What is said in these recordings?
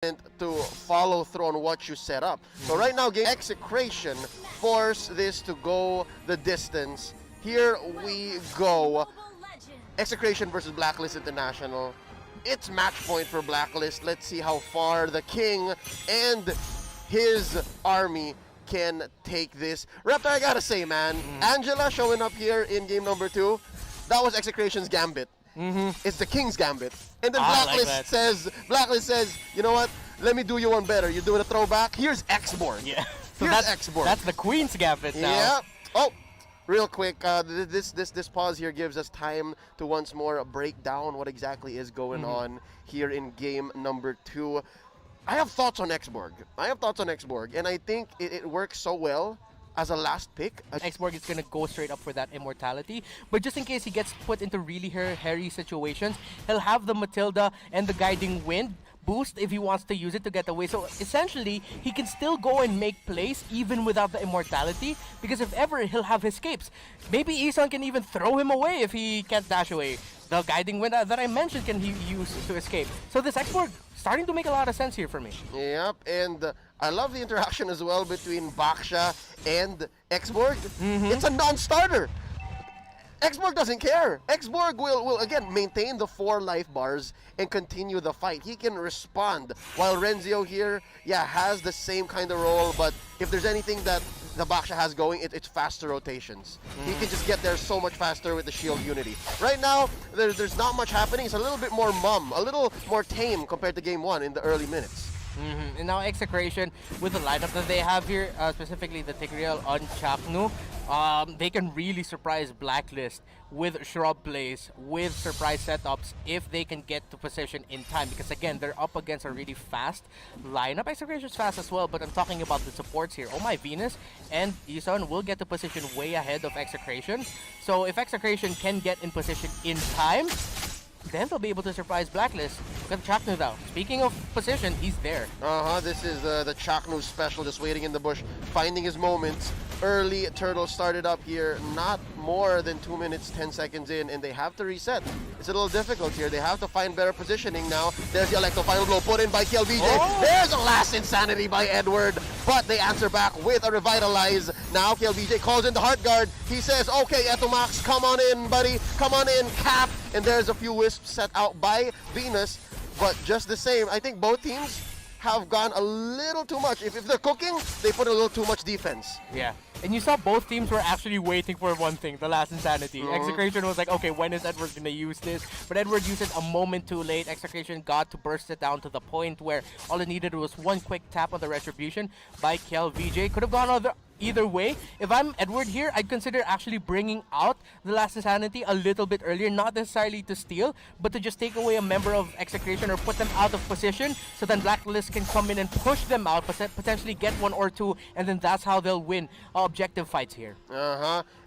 to follow through on what you set up. So right now, game Execration force this to go the distance. Here we go. Execration versus Blacklist International. It's match point for Blacklist. Let's see how far the King and his army can take this. Raptor, I gotta say, man, Angela showing up here in game number 2, that was Execration's gambit. It's the King's gambit. And then Blacklist says, you know what? Let me do you one better. You're doing a throwback. Here's X-Board. Yeah. So Here's X-Board. That's the Queen's gambit now. Yeah. Oh, real quick. This pause here gives us time to once more break down what exactly is going on here in game number 2. I have thoughts on X-Borg. And I think it works so well as a last pick. X-Borg is going to go straight up for that immortality, but just in case he gets put into really hairy situations, he'll have the Matilda and the Guiding Wind boost if he wants to use it to get away. So essentially, he can still go and make plays even without the immortality, because if ever, he'll have escapes. Maybe Isan can even throw him away if he can't dash away. The Guiding Wind that I mentioned can he use to escape. So this X-Borg starting to make a lot of sense here for me. Yep, and I love the interaction as well between Baksha and X-Borg. It's a non-starter. X-Borg doesn't care. X-Borg will again maintain the 4 life bars and continue the fight. He can respond, while Renzio here, has the same kind of role, but if there's anything that the Baksha has going, it's faster rotations. He can just get there so much faster with the shield unity. Right now, there's not much happening. It's a little bit more a little more tame compared to game 1 in the early minutes. And now Execration, with the lineup that they have here, specifically the Tigreal on Chaknu, they can really surprise Blacklist with shrub plays, with surprise setups, if they can get to position in time. Because again, they're up against a really fast lineup. Execration's fast as well, but I'm talking about the supports here. Oh my Venus and Isan will get to position way ahead of Execration. So if Execration can get in position in time, then they'll be able to surprise Blacklist. Look at Chaknu now. Speaking of position, he's there. This is the Chaknu special, just waiting in the bush, finding his moments. Early Turtle started up here, not more than 2 minutes, 10 seconds in, and they have to reset. It's a little difficult here. They have to find better positioning now. There's the Electro final blow put in by Mpl-Ph. There's a last insanity by Edward, but they answer back with a revitalize. Now Mpl-Ph calls in the Heart Guard. He says, okay, Etomax, come on in, buddy. Come on in, Cap. And there's a few wisps set out by Venus, but just the same, I think both teams have gone a little too much. If they're cooking, they put a little too much defense. Yeah. And you saw both teams were actually waiting for one thing, the last insanity. Execration was like, okay, when is Edward going to use this? But Edward used it a moment too late. Execration got to burst it down to the point where all it needed was one quick tap on the retribution by Mpl-Ph. Could have gone either way. If I'm Edward here, I'd consider actually bringing out the last insanity a little bit earlier, not necessarily to steal, but to just take away a member of Execration or put them out of position, so then Blacklist can come in and push them out, potentially get 1 or 2, and then that's how they'll win objective fights here.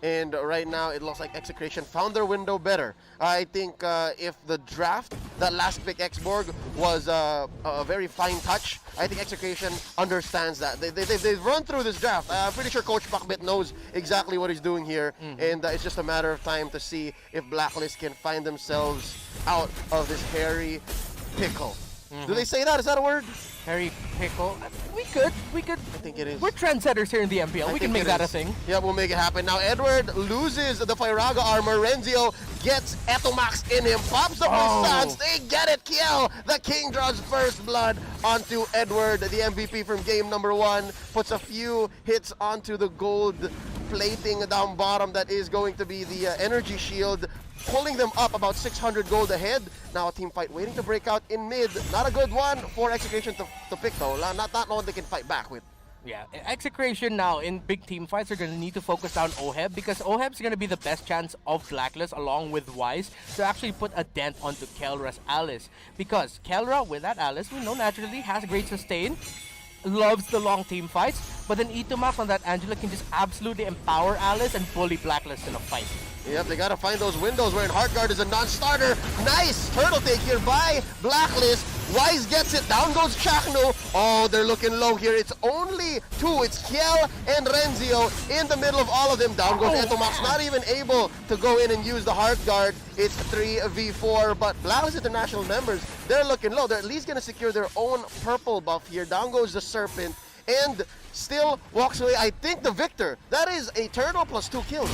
And right now it looks like Execration found their window better. I think if the draft, that last pick X-Borg, was a very fine touch, I think Execration understands that. They've run through this draft. I'm pretty sure Coach Pakbit knows exactly what he's doing here, and it's just a matter of time to see if Blacklist can find themselves out of this hairy pickle. Do they say that? Is that a word? Hairy pickle. We could. I think it is. We're trendsetters here in the MPL. We can make that a thing. Yeah, we'll make it happen. Now Edward loses the Pyraga armor. Renzio gets Etomax in him. Pops the stance. They get it. Kiel, the King, draws first blood onto Edward, the MVP from game number 1. Puts a few hits onto the gold plating down bottom. That is going to be the energy shield, pulling them up about 600 gold ahead. Now a team fight waiting to break out in mid. Not a good one for Execration to pick though. Not one they can fight back with. Yeah, Execration now in big team fights are going to need to focus down Oheb, because Oheb's going to be the best chance of Blacklist along with Wise to actually put a dent onto Kelra's Alice. Because Kelra, with that Alice, we know naturally has great sustain, loves the long team fights, but then Itomax on that Angela can just absolutely empower Alice and bully Blacklist in a fight. Yep, they gotta find those windows where Heart Guard is a non-starter. Nice turtle take here by Blacklist. Wise gets it. Down goes Chakno. Oh, they're looking low here. It's only two. It's Kiel and Renzio in the middle of all of them. Down goes Etomax. Not even able to go in and use the Heart Guard. It's 3v4. But Blacklist International members, they're looking low. They're at least going to secure their own purple buff here. Down goes the Serpent. And still walks away, I think, the victor. That is a turtle plus 2 kills.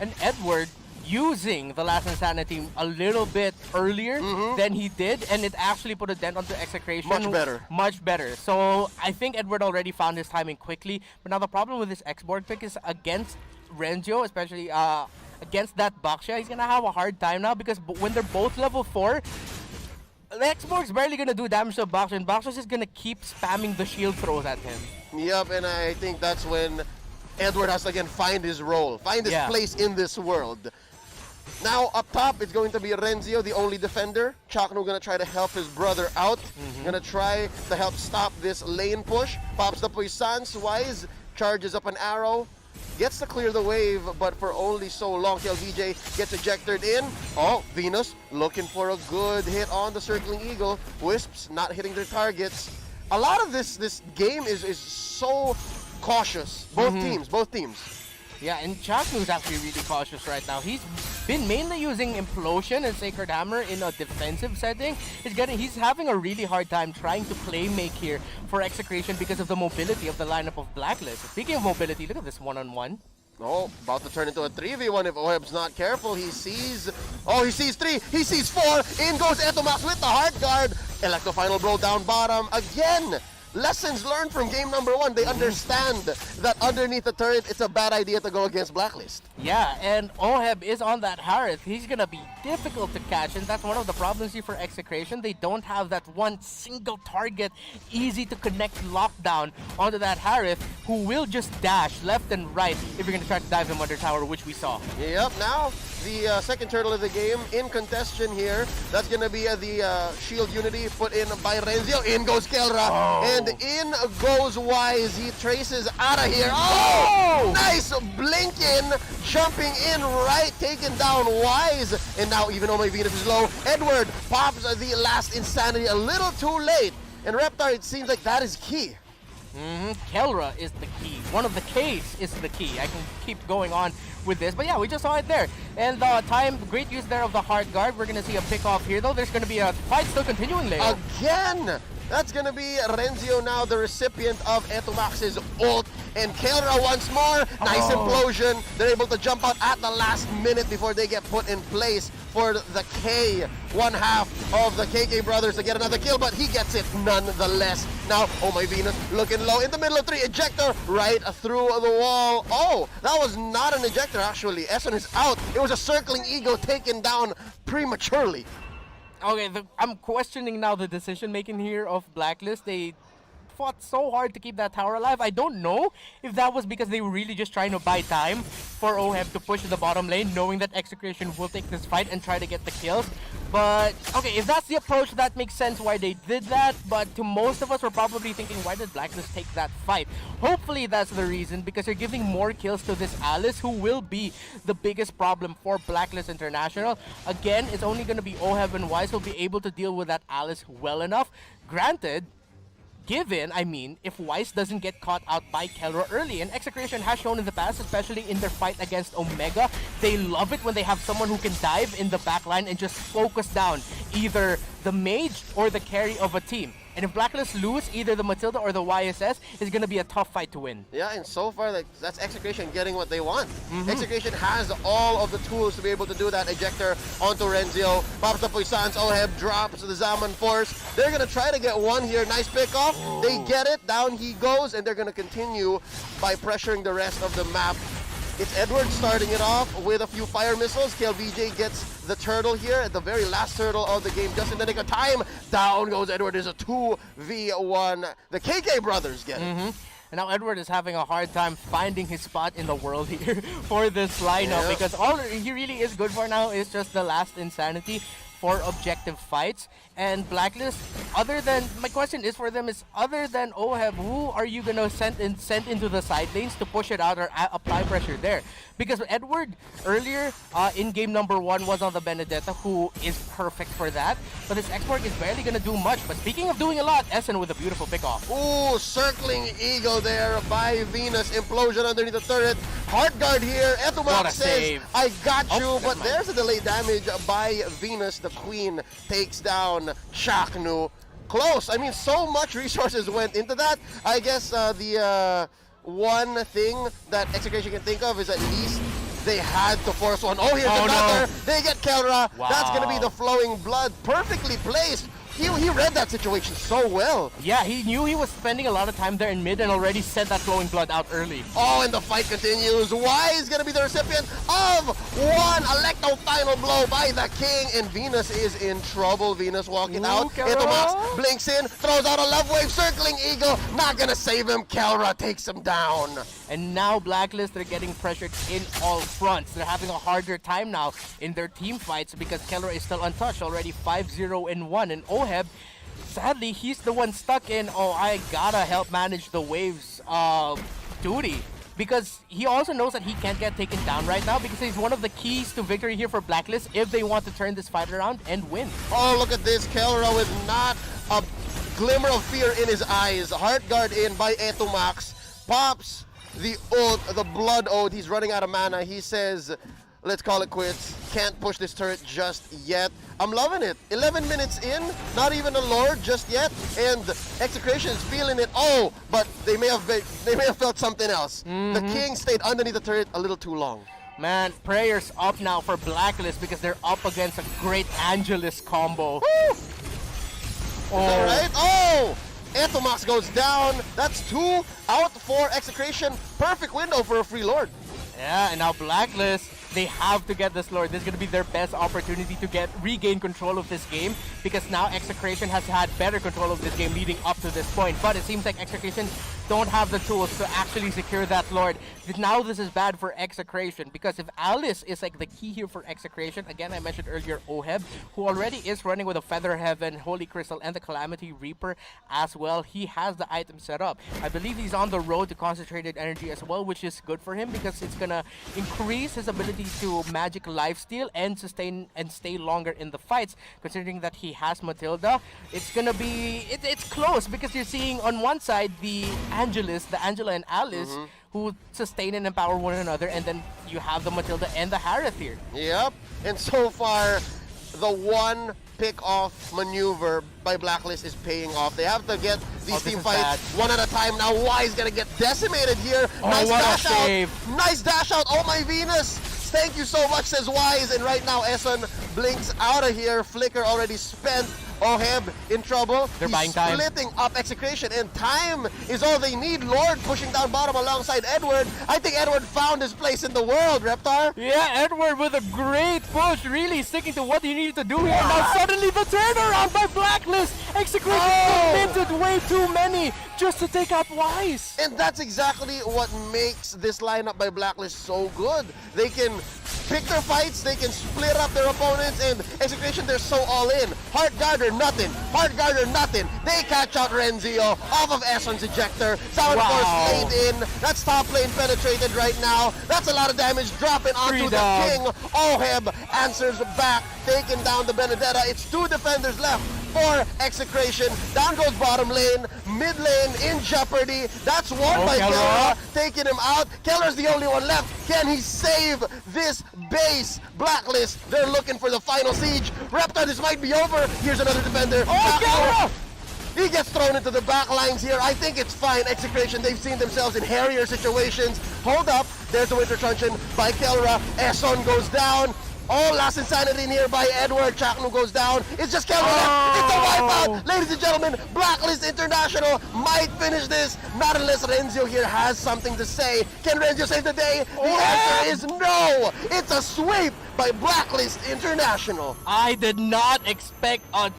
And Edward using the last Insanity a little bit earlier than he did, and it actually put a dent onto Execration. Much better. Much better. So I think Edward already found his timing quickly. But now the problem with this X-board pick is against Renzio, especially against that Baksha, he's going to have a hard time now because when they're both level 4, the X-Borg's barely gonna do damage to Baksha, and Baksha's just gonna keep spamming the shield throws at him. Yep, and I think that's when Edward has to again find his role, find his place in this world. Now up top, it's going to be Renzio, the only defender. Chakno gonna try to help his brother out. Gonna try to help stop this lane push. Pops the Puissance. Wise charges up an arrow. Gets to clear the wave, but for only so long. KLVJ gets ejected in. Oh, Venus looking for a good hit on the Circling Eagle. Wisps not hitting their targets. A lot of this game is so cautious. Both teams. Yeah, and Chaknu's actually really cautious right now. He's been mainly using Implosion and Sacred Hammer in a defensive setting. He's having a really hard time trying to play make here for Execration because of the mobility of the lineup of Blacklist. Speaking of mobility, look at this one-on-one. Oh, about to turn into a 3v1 if Oheb's not careful. He sees 3, he sees 4. In goes Etomax with the Heart Guard. Electro Final Blow down bottom again. Lessons learned from game number 1. They understand that underneath the turret, it's a bad idea to go against Blacklist. Yeah, and Oheb is on that Harith. He's gonna be difficult to catch, and that's one of the problems here for Execration. They don't have that one single target, easy to connect lockdown onto that Harith, who will just dash left and right if you're gonna try to dive him under tower, which we saw. Yep, now the second turtle of the game in contention here. That's gonna be the shield unity put in by Renzio. In goes Kelra, and in goes Wise. He traces out of here. Oh! Nice blink in, jumping in right, taking down Wise. And now even though my Venus is low, Edward pops the last Insanity a little too late. And Reptar, it seems like that is key. Kelra is the key. One of the Ks is the key. I can keep going on with this, but yeah, we just saw it there. And great use there of the Heart Guard. We're gonna see a pick off here though. There's gonna be a fight still continuing later. Again! That's gonna be Renzio now, the recipient of Etomax's ult. And Kelra once more. Nice implosion. They're able to jump out at the last minute before they get put in place for the K. One half of the KK brothers to get another kill, but he gets it nonetheless. Now, oh my Venus, looking low in the middle of 3. Ejector right through the wall. Oh, that was not an ejector actually. Essen is out. It was a Circling Eagle taken down prematurely. Okay, I'm questioning now the decision making here of Blacklist. They fought so hard to keep that tower alive. I don't know if that was because they were really just trying to buy time for Oheb to push the bottom lane, knowing that Execration will take this fight and try to get the kills. But, okay, if that's the approach, that makes sense why they did that. But to most of us, we're probably thinking, why did Blacklist take that fight? Hopefully that's the reason, because they're giving more kills to this Alice, who will be the biggest problem for Blacklist International. Again, it's only going to be Oheb and Wise who'll be able to deal with that Alice well enough. Granted, if Wise doesn't get caught out by Kelra early, and Execration has shown in the past, especially in their fight against Omega, they love it when they have someone who can dive in the backline and just focus down either the mage or the carry of a team. And if Blacklist lose, either the Matilda or the YSS, is going to be a tough fight to win. Yeah, and so far, that's Execration getting what they want. Execration has all of the tools to be able to do that. Ejector onto Renzio, pops the Puissance, Oheb drops the Zaman Force. They're going to try to get one here. Nice pickoff. They get it. Down he goes, and they're going to continue by pressuring the rest of the map. It's Edward starting it off with a few fire missiles. KLVJ gets the turtle here at the very last turtle of the game, just in the nick of time. Down goes Edward. It's a 2v1. The KK brothers get it. And now Edward is having a hard time finding his spot in the world here for this lineup, because all he really is good for now is just the last Insanity for objective fights. And Blacklist, my question is for them is, other than OHEB, who are you gonna send into the side lanes to push it out or apply pressure there? Because Edward earlier in game number 1 was on the Benedetta, who is perfect for that. But this export is barely gonna do much. But speaking of doing a lot, Essen with a beautiful pickoff. Ooh, circling Eagle there by Venus. Implosion underneath the turret. Hard guard here. Etumax says, save. I got you. Oh, But there's a delayed damage by Venus. The Queen takes down Chaknu. Close. I mean, so much resources went into that. I guess the one thing that Execration can think of is at least they had to force one. Oh, here's another. No. They get Kelra. Wow. That's going to be the flowing blood. Perfectly placed. He read that situation so well. Yeah, he knew he was spending a lot of time there in mid and already sent that flowing blood out early. Oh, and the fight continues. Y is going to be the recipient of one Electro final blow by the King, and Venus is in trouble. Venus walking out. Itomax blinks in, throws out a love wave, circling Eagle. Not going to save him. Kelra takes him down. And now Blacklist, they're getting pressured in all fronts. They're having a harder time now in their team fights because Kelra is still untouched, already 5-0-1. And OHEB, sadly, he's the one stuck in, oh, I gotta help manage the waves duty. Because he also knows that he can't get taken down right now because he's one of the keys to victory here for Blacklist if they want to turn this fight around and win. Oh, look at this. Kelra with not a glimmer of fear in his eyes. Heart guard in by Etomax. Pops the ult, the blood ode. He's running out of mana. He says, let's call it quits. Can't push this turret just yet. I'm loving it. 11 minutes in, not even a lord just yet, and Execration is feeling it. Oh, but they may have felt something else. The King stayed underneath the turret a little too long. Man, prayers up now for Blacklist because they're up against a great Angelus combo. Woo! Is that right? Oh! Etomax goes down. That's 2 out for Execration. Perfect window for a free lord. Yeah, and now Blacklist, they have to get this lord. This is going to be their best opportunity to regain control of this game because now Execration has had better control of this game leading up to this point. But it seems like Execration don't have the tools to actually secure that lord. Now this is bad for Execration because if Alice is like the key here for Execration, again I mentioned earlier OHEB, who already is running with a Feather Heaven, Holy Crystal, and the Calamity Reaper as well. He has the item set up. I believe he's on the road to Concentrated Energy as well, which is good for him because it's gonna increase his ability to magic lifesteal and sustain and stay longer in the fights. Considering that he has Matilda, it's gonna be it's close because you're seeing on one side the Angela and Alice who sustain and empower one another, and then you have the Matilda and the Harith here. Yep, and so far the one pick-off maneuver by Blacklist is paying off. They have to get these team fights one at a time. Now Y is gonna get decimated here. Oh, nice dash out. Save. Nice dash out. Oh my Venus. Thank you so much, says Wise. And right now Essen blinks out of here. Flicker already spent. OHEB in trouble. They're buying time. Splitting up Execration, and time is all they need. Lord pushing down bottom alongside Edward. I think Edward found his place in the world, Reptar. Yeah, Edward with a great push, really sticking to what he needed to do here. Now suddenly the turnaround by Blacklist. Execration committed way too many just to take out Wise. And that's exactly what makes this lineup by Blacklist so good. They can pick their fights, they can split up their opponents, and Execration, they're so all in. Heart Guarder, nothing. Heart Guarder, nothing. They catch out Renzio off of Essen's ejector. Sound Force laid in. That's top lane penetrated right now. That's a lot of damage dropping onto the King. OHEB answers back, taking down the Benedetta. It's 2 defenders left for Execration. Down goes bottom lane, mid lane in jeopardy. That's one by Kelra, taking him out. Kelra's the only one left. Can he save this base? Blacklist, they're looking for the final siege. Reptar, this might be over. Here's another defender. Oh, Kelra! He gets thrown into the back lines here. I think it's fine. Execration, they've seen themselves in hairier situations. Hold up. There's the Winter Truncheon by Kelra. Esson goes down. Oh, last insanity in here by Edward. Chaknu goes down. It's just Kelra left. It's a wipeout. Ladies and gentlemen, Blacklist International might finish this. Not unless Renzio here has something to say. Can Renzio save the day? The answer is no. It's a sweep by Blacklist International. I did not expect a